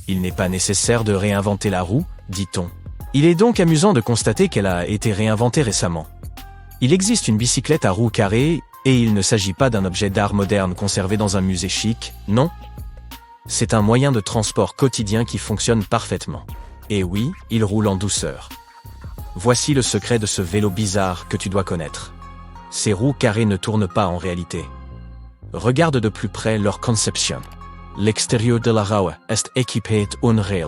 Il n'est pas nécessaire de réinventer la roue, dit-on. Il est donc amusant de constater qu'elle a été réinventée récemment. Il existe une bicyclette à roues carrées, et il ne s'agit pas d'un objet d'art moderne conservé dans un musée chic, non. C'est un moyen de transport quotidien qui fonctionne parfaitement. Et oui, il roule en douceur. Voici le secret de ce vélo bizarre que tu dois connaître. Ces roues carrées ne tournent pas en réalité. Regarde de plus près leur conception. L'extérieur de la roue est équipé d'un rail.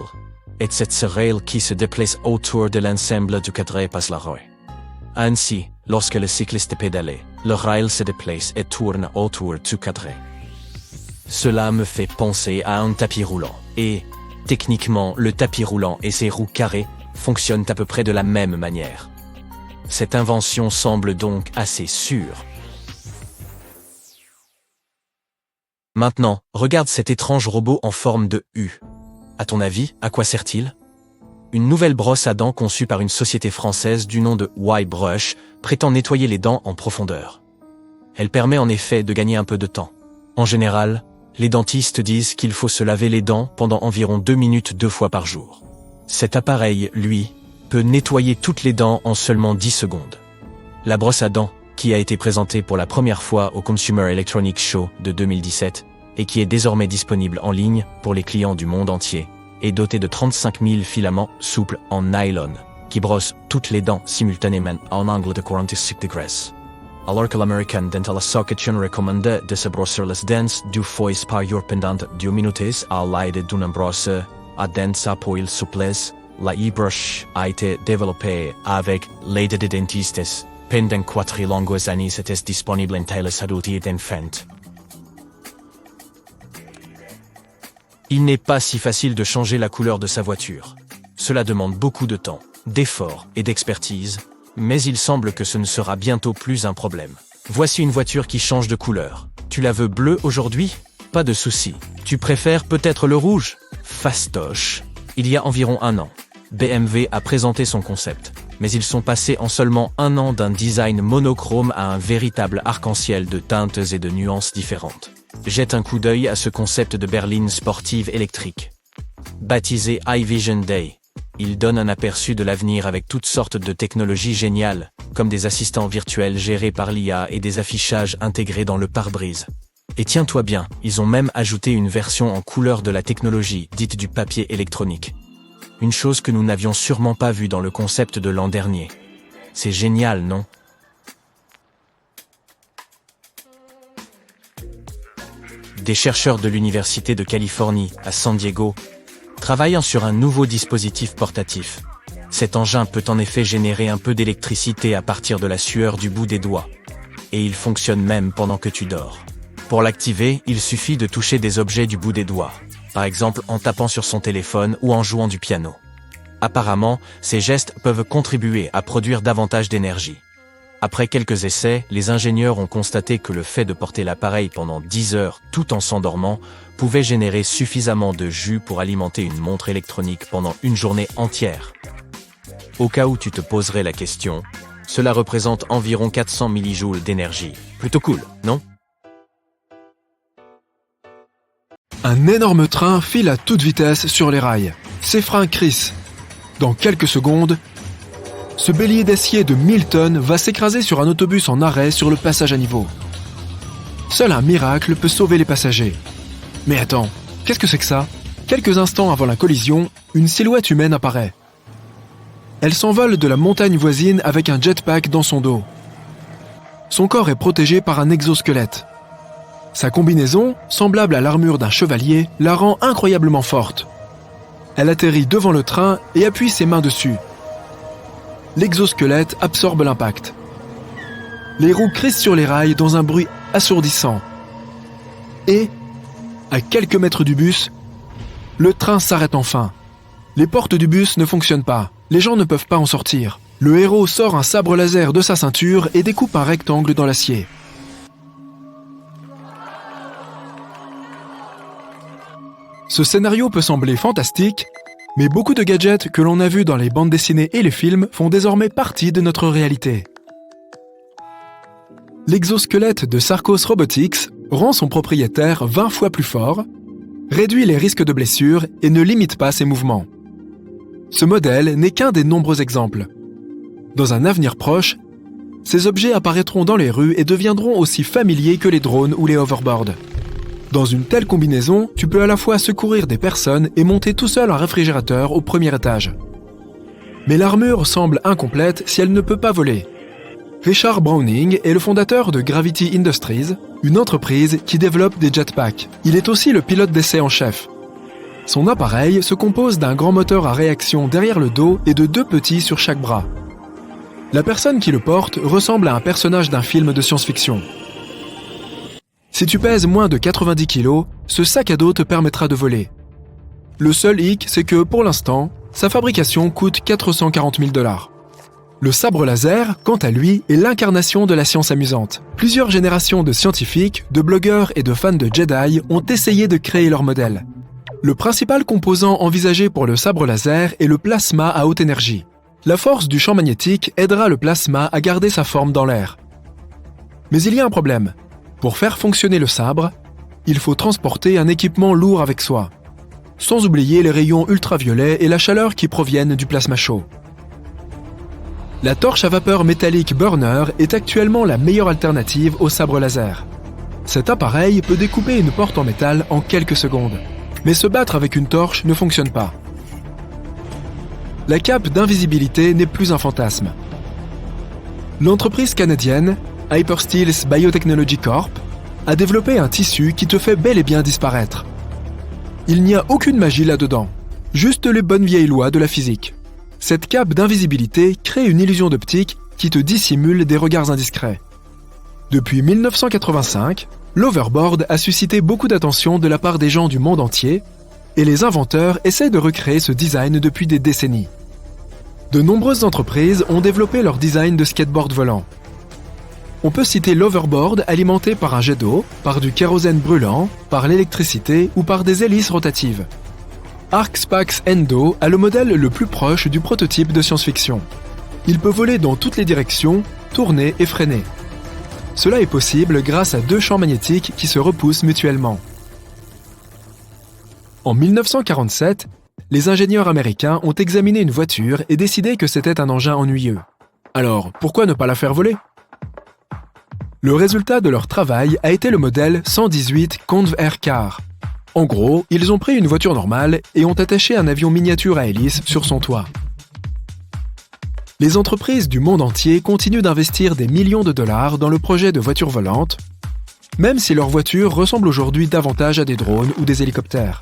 Et c'est ce rail qui se déplace autour de l'ensemble du cadre passe la roue. Ainsi, lorsque le cycliste pédale, le rail se déplace et tourne autour du cadre. Cela me fait penser à un tapis roulant. Et, techniquement, le tapis roulant et ses roues carrées fonctionnent à peu près de la même manière. Cette invention semble donc assez sûre. Maintenant, regarde cet étrange robot en forme de U. À ton avis, à quoi sert-il? Une nouvelle brosse à dents conçue par une société française du nom de Y-Brush prétend nettoyer les dents en profondeur. Elle permet en effet de gagner un peu de temps. En général, les dentistes disent qu'il faut se laver les dents pendant environ 2 minutes 2 fois par jour. Cet appareil, lui, peut nettoyer toutes les dents en seulement 10 secondes. La brosse à dents, qui a été présentée pour la première fois au Consumer Electronics Show de 2017 et qui est désormais disponible en ligne pour les clients du monde entier, est dotée de 35 000 filaments souples en nylon, qui brossent toutes les dents simultanément en angle de 46 degrés. Alors que l'American Dental Association recommande de se brosser les dents 2 fois par jour pendant 2 minutes à l'aide d'une brosse à dents à poils souples, la e-brush a été développée avec l'aide de dentistes. Pendant 4 longues années, c'était disponible en télésadultes et d'enfants. Il n'est pas si facile de changer la couleur de sa voiture. Cela demande beaucoup de temps, d'efforts et d'expertise, mais il semble que ce ne sera bientôt plus un problème. Voici une voiture qui change de couleur. Tu la veux bleue aujourd'hui? Pas de souci. Tu préfères peut-être le rouge? Fastoche. Il y a environ 1 an, BMW a présenté son concept, mais ils sont passés en seulement 1 an d'un design monochrome à un véritable arc-en-ciel de teintes et de nuances différentes. Jette un coup d'œil à ce concept de berline sportive électrique. Baptisé iVision Day, il donne un aperçu de l'avenir avec toutes sortes de technologies géniales, comme des assistants virtuels gérés par l'IA et des affichages intégrés dans le pare-brise. Et tiens-toi bien, ils ont même ajouté une version en couleur de la technologie, dite du papier électronique. Une chose que nous n'avions sûrement pas vue dans le concept de l'an dernier. C'est génial, non? Des chercheurs de l'Université de Californie, à San Diego, travaillent sur un nouveau dispositif portatif. Cet engin peut en effet générer un peu d'électricité à partir de la sueur du bout des doigts. Et il fonctionne même pendant que tu dors. Pour l'activer, il suffit de toucher des objets du bout des doigts, par exemple en tapant sur son téléphone ou en jouant du piano. Apparemment, ces gestes peuvent contribuer à produire davantage d'énergie. Après quelques essais, les ingénieurs ont constaté que le fait de porter l'appareil pendant 10 heures tout en s'endormant pouvait générer suffisamment de jus pour alimenter une montre électronique pendant une journée entière. Au cas où tu te poserais la question, cela représente environ 400 millijoules d'énergie. Plutôt cool, non? Un énorme train file à toute vitesse sur les rails. Ses freins crissent. Dans quelques secondes, ce bélier d'acier de 1000 tonnes va s'écraser sur un autobus en arrêt sur le passage à niveau. Seul un miracle peut sauver les passagers. Mais attends, qu'est-ce que c'est que ça? Quelques instants avant la collision, une silhouette humaine apparaît. Elle s'envole de la montagne voisine avec un jetpack dans son dos. Son corps est protégé par un exosquelette. Sa combinaison, semblable à l'armure d'un chevalier, la rend incroyablement forte. Elle atterrit devant le train et appuie ses mains dessus. L'exosquelette absorbe l'impact. Les roues crissent sur les rails dans un bruit assourdissant. Et, à quelques mètres du bus, le train s'arrête enfin. Les portes du bus ne fonctionnent pas. Les gens ne peuvent pas en sortir. Le héros sort un sabre laser de sa ceinture et découpe un rectangle dans l'acier. Ce scénario peut sembler fantastique, mais beaucoup de gadgets que l'on a vus dans les bandes dessinées et les films font désormais partie de notre réalité. L'exosquelette de Sarcos Robotics rend son propriétaire 20 fois plus fort, réduit les risques de blessures et ne limite pas ses mouvements. Ce modèle n'est qu'un des nombreux exemples. Dans un avenir proche, ces objets apparaîtront dans les rues et deviendront aussi familiers que les drones ou les hoverboards. Dans une telle combinaison, tu peux à la fois secourir des personnes et monter tout seul un réfrigérateur au premier étage. Mais l'armure semble incomplète si elle ne peut pas voler. Richard Browning est le fondateur de Gravity Industries, une entreprise qui développe des jetpacks. Il est aussi le pilote d'essai en chef. Son appareil se compose d'un grand moteur à réaction derrière le dos et de 2 petits sur chaque bras. La personne qui le porte ressemble à un personnage d'un film de science-fiction. Si tu pèses moins de 90 kg, ce sac à dos te permettra de voler. Le seul hic, c'est que, pour l'instant, sa fabrication coûte 440 000 $. Le sabre laser, quant à lui, est l'incarnation de la science amusante. Plusieurs générations de scientifiques, de blogueurs et de fans de Jedi ont essayé de créer leur modèle. Le principal composant envisagé pour le sabre laser est le plasma à haute énergie. La force du champ magnétique aidera le plasma à garder sa forme dans l'air. Mais il y a un problème. Pour faire fonctionner le sabre, il faut transporter un équipement lourd avec soi. Sans oublier les rayons ultraviolets et la chaleur qui proviennent du plasma chaud. La torche à vapeur métallique Burner est actuellement la meilleure alternative au sabre laser. Cet appareil peut découper une porte en métal en quelques secondes. Mais se battre avec une torche ne fonctionne pas. La cape d'invisibilité n'est plus un fantasme. L'entreprise canadienne Hypersteels Biotechnology Corp a développé un tissu qui te fait bel et bien disparaître. Il n'y a aucune magie là-dedans, juste les bonnes vieilles lois de la physique. Cette cape d'invisibilité crée une illusion d'optique qui te dissimule des regards indiscrets. Depuis 1985, l'overboard a suscité beaucoup d'attention de la part des gens du monde entier et les inventeurs essaient de recréer ce design depuis des décennies. De nombreuses entreprises ont développé leur design de skateboard volant. On peut citer l'overboard alimenté par un jet d'eau, par du kérosène brûlant, par l'électricité ou par des hélices rotatives. ArcSpax Endo a le modèle le plus proche du prototype de science-fiction. Il peut voler dans toutes les directions, tourner et freiner. Cela est possible grâce à 2 champs magnétiques qui se repoussent mutuellement. En 1947, les ingénieurs américains ont examiné une voiture et décidé que c'était un engin ennuyeux. Alors, pourquoi ne pas la faire voler ? Le résultat de leur travail a été le modèle 118 Convair Car. En gros, ils ont pris une voiture normale et ont attaché un avion miniature à hélice sur son toit. Les entreprises du monde entier continuent d'investir des millions de dollars dans le projet de voitures volantes, même si leurs voitures ressemblent aujourd'hui davantage à des drones ou des hélicoptères.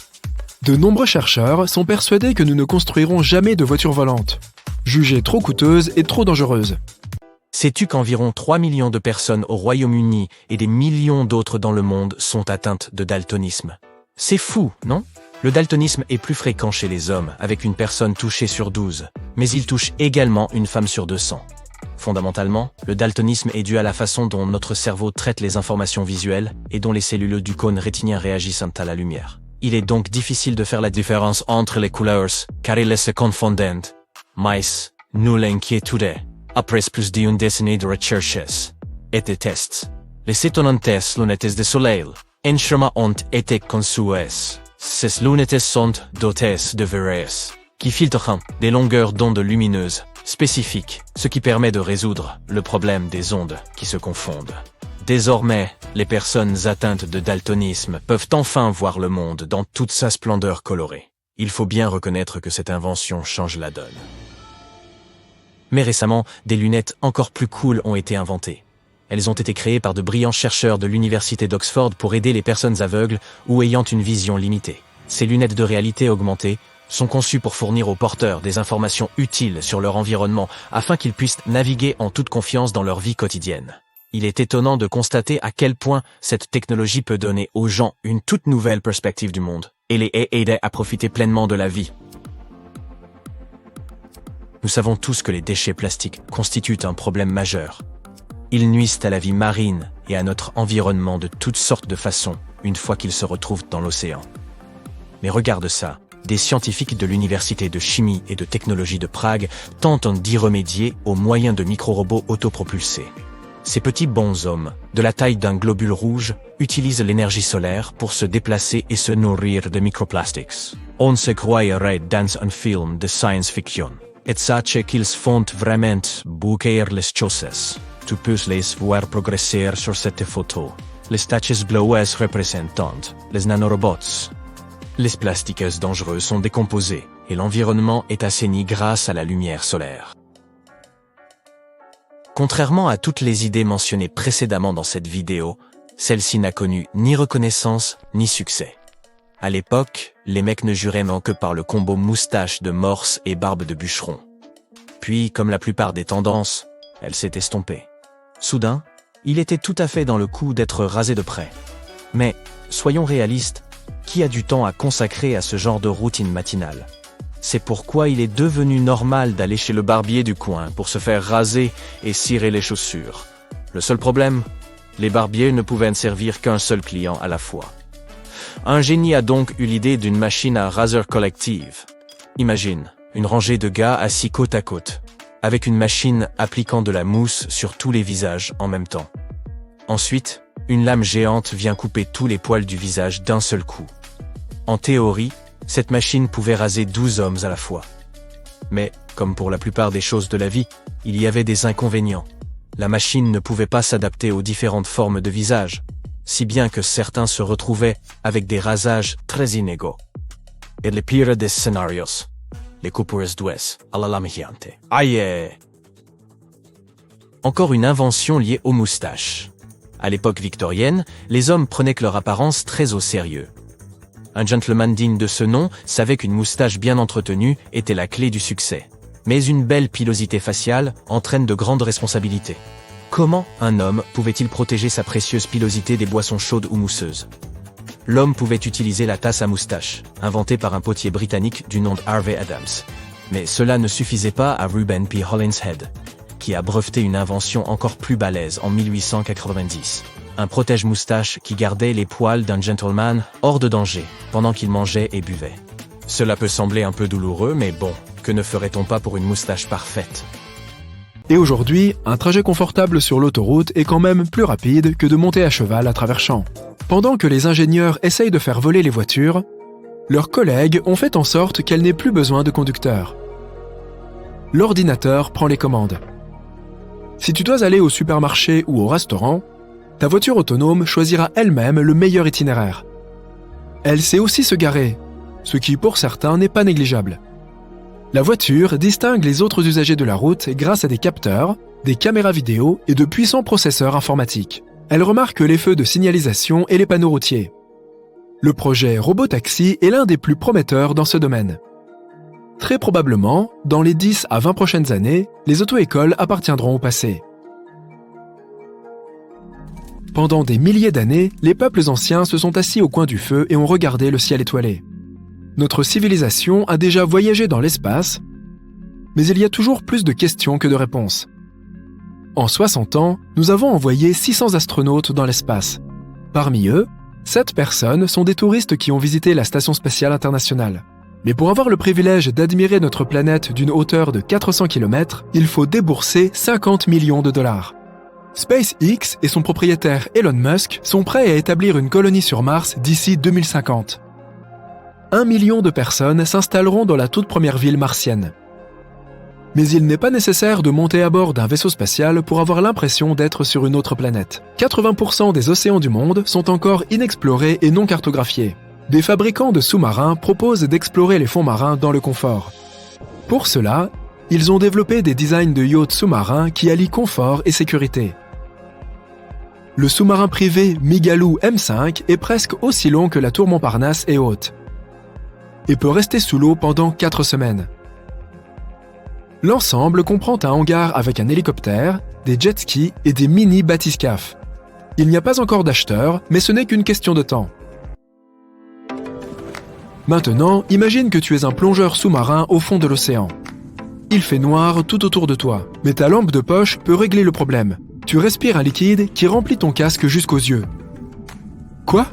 De nombreux chercheurs sont persuadés que nous ne construirons jamais de voitures volantes, jugées trop coûteuses et trop dangereuses. Sais-tu qu'environ 3 millions de personnes au Royaume-Uni et des millions d'autres dans le monde sont atteintes de daltonisme? C'est fou, non? Le daltonisme est plus fréquent chez les hommes, avec une personne touchée sur 12, mais il touche également une femme sur 200. Fondamentalement, le daltonisme est dû à la façon dont notre cerveau traite les informations visuelles et dont les cellules du cône rétinien réagissent à la lumière. Il est donc difficile de faire la différence entre les couleurs, car elles se confondent. Mais, nous l'inquiétude, après plus d'une décennie de recherches et de tests, les étonnantes lunettes de soleil, instruments ont été conçus. Ces lunettes sont dotées de verres qui filtrent des longueurs d'onde lumineuses spécifiques, ce qui permet de résoudre le problème des ondes qui se confondent. Désormais, les personnes atteintes de daltonisme peuvent enfin voir le monde dans toute sa splendeur colorée. Il faut bien reconnaître que cette invention change la donne. Mais récemment, des lunettes encore plus cool ont été inventées. Elles ont été créées par de brillants chercheurs de l'université d'Oxford pour aider les personnes aveugles ou ayant une vision limitée. Ces lunettes de réalité augmentée sont conçues pour fournir aux porteurs des informations utiles sur leur environnement afin qu'ils puissent naviguer en toute confiance dans leur vie quotidienne. Il est étonnant de constater à quel point cette technologie peut donner aux gens une toute nouvelle perspective du monde et les aider à profiter pleinement de la vie. Nous savons tous que les déchets plastiques constituent un problème majeur. Ils nuisent à la vie marine et à notre environnement de toutes sortes de façons une fois qu'ils se retrouvent dans l'océan. Mais regarde ça, des scientifiques de l'Université de chimie et de technologie de Prague tentent d'y remédier au moyen de micro-robots autopropulsés. Ces petits bonshommes, de la taille d'un globule rouge, utilisent l'énergie solaire pour se déplacer et se nourrir de microplastiques. On se croirait dans un film de science-fiction. Et sache qu'ils font vraiment bouquer les choses. Tu peux les voir progresser sur cette photo. Les taches bleues représentent les nanorobots. Les plastiques dangereux sont décomposés et l'environnement est assaini grâce à la lumière solaire. Contrairement à toutes les idées mentionnées précédemment dans cette vidéo, celle-ci n'a connu ni reconnaissance ni succès. À l'époque, les mecs ne juraient que par le combo moustache de morse et barbe de bûcheron. Puis, comme la plupart des tendances, elle s'est estompée. Soudain, il était tout à fait dans le coup d'être rasé de près. Mais, soyons réalistes, qui a du temps à consacrer à ce genre de routine matinale? C'est pourquoi il est devenu normal d'aller chez le barbier du coin pour se faire raser et cirer les chaussures. Le seul problème, les barbiers ne pouvaient ne servir qu'un seul client à la fois. Un génie a donc eu l'idée d'une machine à raser collective. Imagine, une rangée de gars assis côte à côte, avec une machine appliquant de la mousse sur tous les visages en même temps. Ensuite, une lame géante vient couper tous les poils du visage d'un seul coup. En théorie, cette machine pouvait raser 12 hommes à la fois. Mais, comme pour la plupart des choses de la vie, il y avait des inconvénients. La machine ne pouvait pas s'adapter aux différentes formes de visage, si bien que certains se retrouvaient avec des rasages très inégaux. Et le pire des scénarios, les coupures douces à la lamiante. Aïe! Encore une invention liée aux moustaches. À l'époque victorienne, les hommes prenaient leur apparence très au sérieux. Un gentleman digne de ce nom savait qu'une moustache bien entretenue était la clé du succès. Mais une belle pilosité faciale entraîne de grandes responsabilités. Comment un homme pouvait-il protéger sa précieuse pilosité des boissons chaudes ou mousseuses? L'homme pouvait utiliser la tasse à moustache, inventée par un potier britannique du nom de Harvey Adams. Mais cela ne suffisait pas à Reuben P. Hollinshead, qui a breveté une invention encore plus balèze en 1890. Un protège-moustache qui gardait les poils d'un gentleman hors de danger pendant qu'il mangeait et buvait. Cela peut sembler un peu douloureux, mais bon, que ne ferait-on pas pour une moustache parfaite? Et aujourd'hui, un trajet confortable sur l'autoroute est quand même plus rapide que de monter à cheval à travers champs. Pendant que les ingénieurs essayent de faire voler les voitures, leurs collègues ont fait en sorte qu'elles n'aient plus besoin de conducteur. L'ordinateur prend les commandes. Si tu dois aller au supermarché ou au restaurant, ta voiture autonome choisira elle-même le meilleur itinéraire. Elle sait aussi se garer, ce qui pour certains n'est pas négligeable. La voiture distingue les autres usagers de la route grâce à des capteurs, des caméras vidéo et de puissants processeurs informatiques. Elle remarque les feux de signalisation et les panneaux routiers. Le projet Robotaxi est l'un des plus prometteurs dans ce domaine. Très probablement, dans les 10 à 20 prochaines années, les auto-écoles appartiendront au passé. Pendant des milliers d'années, les peuples anciens se sont assis au coin du feu et ont regardé le ciel étoilé. Notre civilisation a déjà voyagé dans l'espace, mais il y a toujours plus de questions que de réponses. En 60 ans, nous avons envoyé 600 astronautes dans l'espace. Parmi eux, 7 personnes sont des touristes qui ont visité la Station spatiale internationale. Mais pour avoir le privilège d'admirer notre planète d'une hauteur de 400 km, il faut débourser 50 millions de dollars. SpaceX et son propriétaire Elon Musk sont prêts à établir une colonie sur Mars d'ici 2050. 1 million de personnes s'installeront dans la toute première ville martienne. Mais il n'est pas nécessaire de monter à bord d'un vaisseau spatial pour avoir l'impression d'être sur une autre planète. 80% des océans du monde sont encore inexplorés et non cartographiés. Des fabricants de sous-marins proposent d'explorer les fonds marins dans le confort. Pour cela, ils ont développé des designs de yachts sous-marins qui allient confort et sécurité. Le sous-marin privé Migaloo M5 est presque aussi long que la tour Montparnasse est haute et peut rester sous l'eau pendant 4 semaines. L'ensemble comprend un hangar avec un hélicoptère, des jet skis et des mini bathyscaphes. Il n'y a pas encore d'acheteurs, mais ce n'est qu'une question de temps. Maintenant, imagine que tu es un plongeur sous-marin au fond de l'océan. Il fait noir tout autour de toi, mais ta lampe de poche peut régler le problème. Tu respires un liquide qui remplit ton casque jusqu'aux yeux. Quoi ?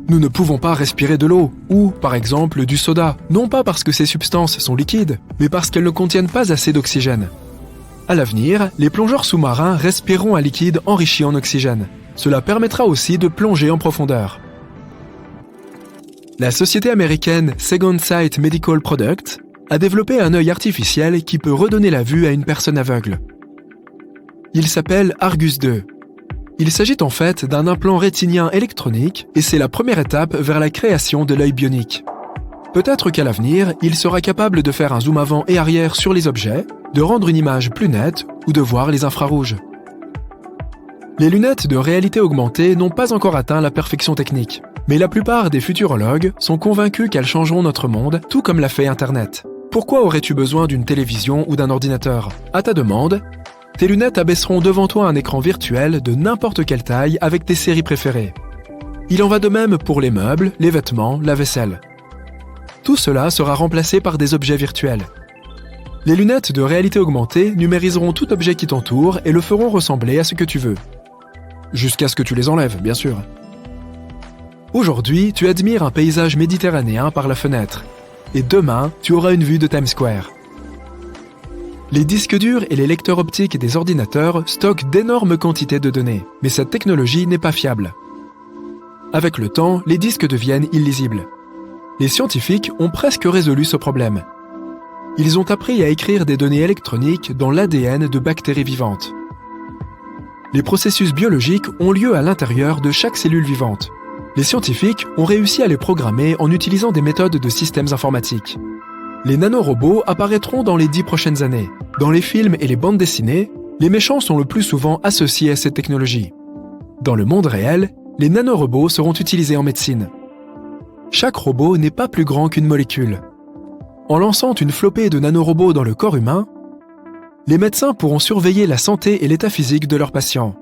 Nous ne pouvons pas respirer de l'eau, ou, par exemple, du soda, non pas parce que ces substances sont liquides, mais parce qu'elles ne contiennent pas assez d'oxygène. À l'avenir, les plongeurs sous-marins respireront un liquide enrichi en oxygène. Cela permettra aussi de plonger en profondeur. La société américaine Second Sight Medical Products a développé un œil artificiel qui peut redonner la vue à une personne aveugle. Il s'appelle Argus 2. Il s'agit en fait d'un implant rétinien électronique et c'est la première étape vers la création de l'œil bionique. Peut-être qu'à l'avenir, il sera capable de faire un zoom avant et arrière sur les objets, de rendre une image plus nette ou de voir les infrarouges. Les lunettes de réalité augmentée n'ont pas encore atteint la perfection technique, mais la plupart des futurologues sont convaincus qu'elles changeront notre monde, tout comme l'a fait Internet. Pourquoi aurais-tu besoin d'une télévision ou d'un ordinateur ? À ta demande, tes lunettes abaisseront devant toi un écran virtuel de n'importe quelle taille avec tes séries préférées. Il en va de même pour les meubles, les vêtements, la vaisselle. Tout cela sera remplacé par des objets virtuels. Les lunettes de réalité augmentée numériseront tout objet qui t'entoure et le feront ressembler à ce que tu veux. Jusqu'à ce que tu les enlèves, bien sûr. Aujourd'hui, tu admires un paysage méditerranéen par la fenêtre. Et demain, tu auras une vue de Times Square. Les disques durs et les lecteurs optiques des ordinateurs stockent d'énormes quantités de données, mais cette technologie n'est pas fiable. Avec le temps, les disques deviennent illisibles. Les scientifiques ont presque résolu ce problème. Ils ont appris à écrire des données électroniques dans l'ADN de bactéries vivantes. Les processus biologiques ont lieu à l'intérieur de chaque cellule vivante. Les scientifiques ont réussi à les programmer en utilisant des méthodes de systèmes informatiques. Les nanorobots apparaîtront dans les 10 prochaines années. Dans les films et les bandes dessinées, les méchants sont le plus souvent associés à cette technologie. Dans le monde réel, les nanorobots seront utilisés en médecine. Chaque robot n'est pas plus grand qu'une molécule. En lançant une flopée de nanorobots dans le corps humain, les médecins pourront surveiller la santé et l'état physique de leurs patients.